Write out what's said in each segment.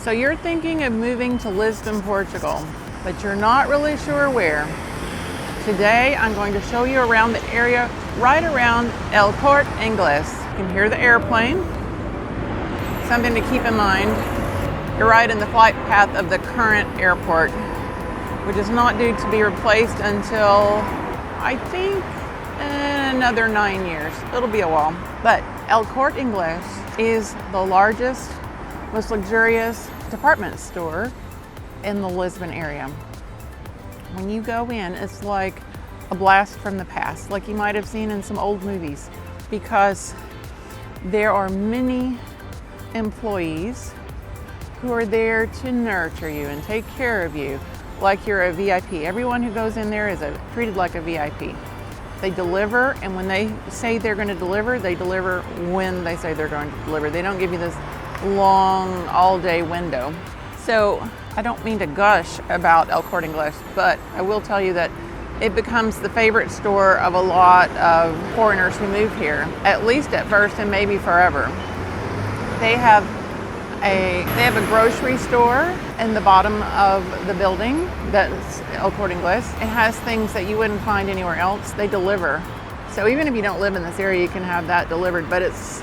So you're thinking of moving to Lisbon, Portugal, but you're not really sure where. Today I'm going to show you around the area right around El Corte Ingles. You can hear the airplane. Something to keep in mind, you're right in the flight path of the current airport, which is not due to be replaced until, I think, another 9 years. It'll be a while. But El Corte Ingles is the largest, most luxurious department store in the Lisbon area. When you go in, it's like a blast from the past, like you might have seen in some old movies, because there are many employees who are there to nurture you and take care of you like you're a VIP. Everyone who goes in there is treated like a VIP. They deliver, and when they say they're going to deliver, they deliver when they say they're going to deliver. They don't give you this long all-day window. So I don't mean to gush about El Corte Ingles, but I will tell you that it becomes the favorite store of a lot of foreigners who move here, at least at first and maybe forever. They have a grocery store in the bottom of the building that's El Corte Ingles. It has things that you wouldn't find anywhere else. They deliver. So even if you don't live in this area, you can have that delivered. But it's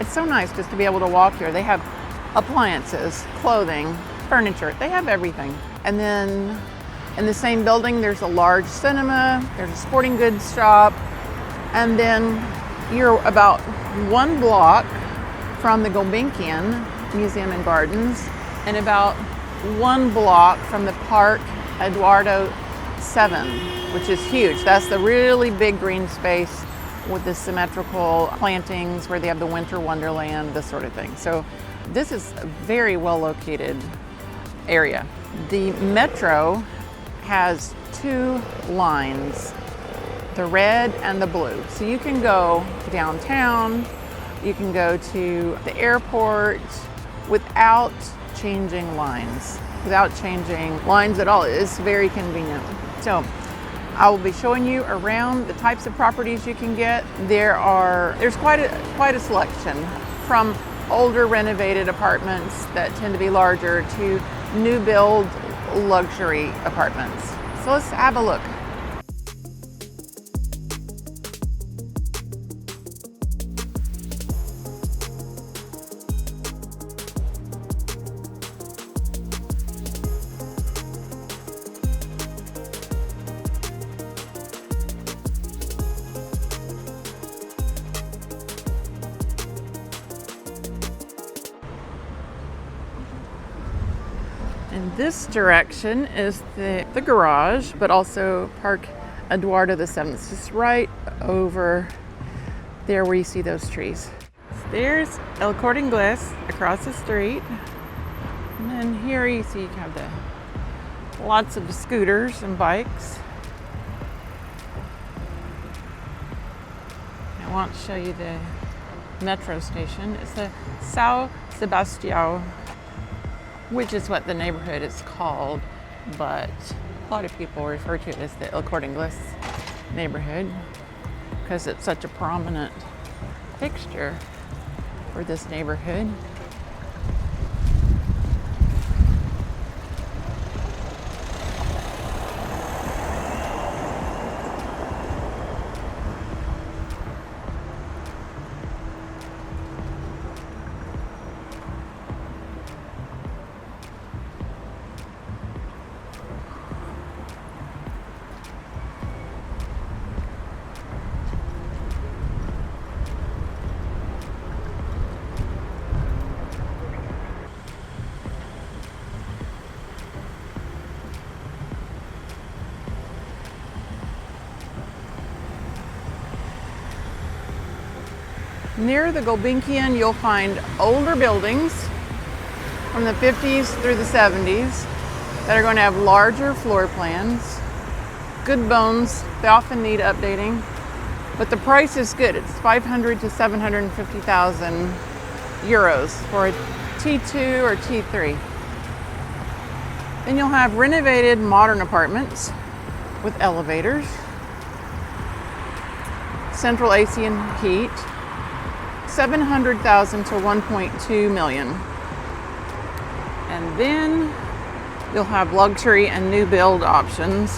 so nice just to be able to walk here. They have appliances, clothing, furniture. They have everything. And then in the same building, there's a large cinema, there's a sporting goods shop, and then you're about one block from the Gulbenkian Museum and Gardens, and about one block from the Park Eduardo 7, which is huge. That's the really big green space with the symmetrical plantings where they have the winter wonderland, this sort of thing. So this is a very well located area. The metro has two lines, the red and the blue. So you can go downtown, you can go to the airport without changing lines at all. It's very convenient. So I will be showing you around the types of properties you can get. There's quite a selection, from older renovated apartments that tend to be larger to new build luxury apartments. So let's have a look. In this direction is the garage, but also Park Eduardo the 7th. It's just right over there where you see those trees. So there's El Corte Ingles across the street. And then here you see you have lots of scooters and bikes. I want to show you the metro station. It's the Sao Sebastiao, which is what the neighborhood is called, but a lot of people refer to it as the El Corte Ingles neighborhood because it's such a prominent fixture for this neighborhood. Near the Gulbenkian, you'll find older buildings from the 50s through the 70s that are going to have larger floor plans. Good bones, they often need updating, but the price is good. It's 500 to 750,000 euros for a T2 or T3. Then you'll have renovated modern apartments with elevators, central AC and heat, 700,000 to 1.2 million. And then you'll have luxury and new build options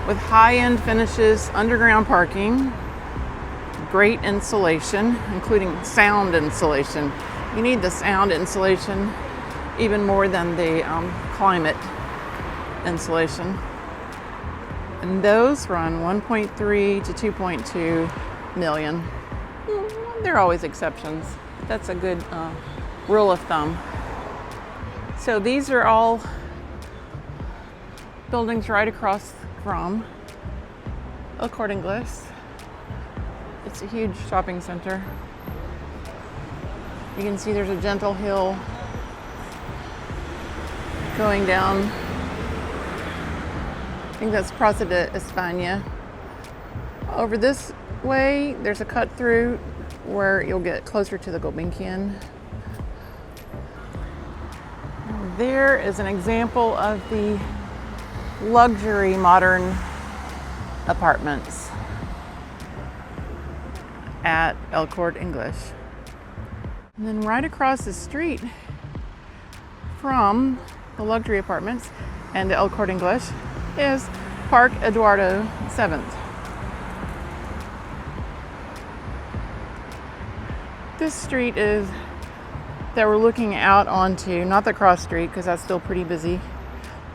with high-end finishes, underground parking, great insulation, including sound insulation. You need the sound insulation even more than the climate insulation. And those run 1.3 to 2.2 million. There are always exceptions. That's a good rule of thumb. So these are all buildings right across from El Corte Ingles. It's a huge shopping center. You can see there's a gentle hill going down. I think that's Plaza de España. Over this way, there's a cut through where you'll get closer to the Gulbenkian. There is an example of the luxury modern apartments at El Corte Ingles. And then right across the street from the luxury apartments and El Corte Ingles is Park Eduardo VII. This street is that we're looking out onto, not the cross street because that's still pretty busy,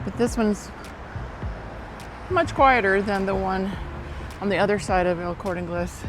but this one's much quieter than the one on the other side of El Corte Ingles.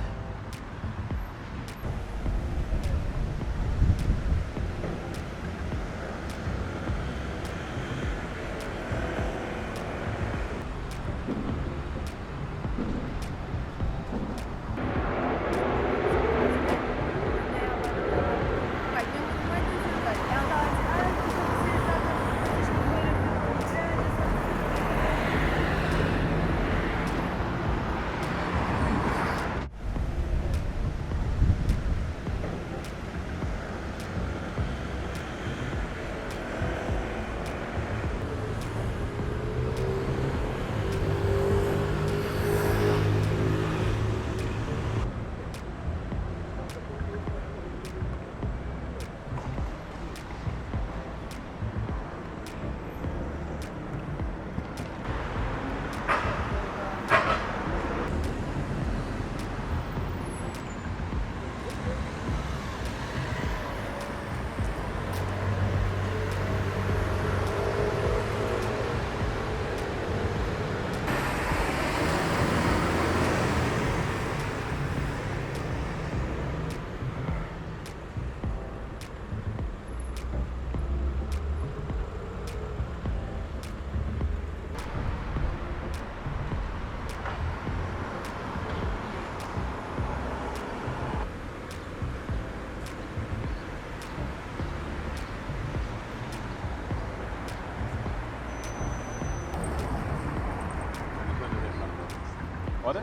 Order?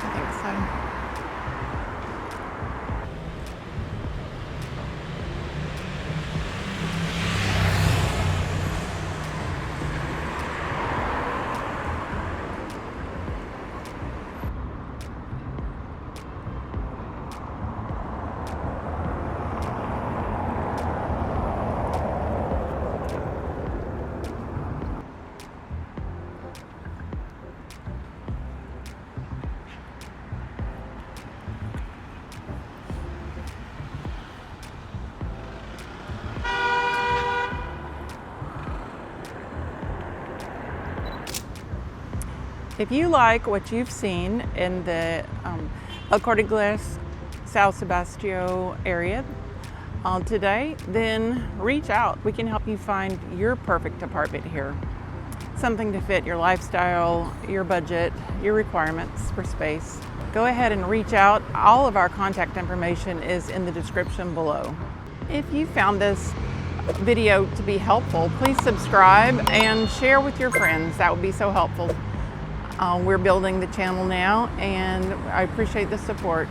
I think so. If you like what you've seen in the El Corte Ingles, Sao Sebastiao area today, then reach out. We can help you find your perfect apartment here. Something to fit your lifestyle, your budget, your requirements for space. Go ahead and reach out. All of our contact information is in the description below. If you found this video to be helpful, please subscribe and share with your friends. That would be so helpful. We're building the channel now, and I appreciate the support.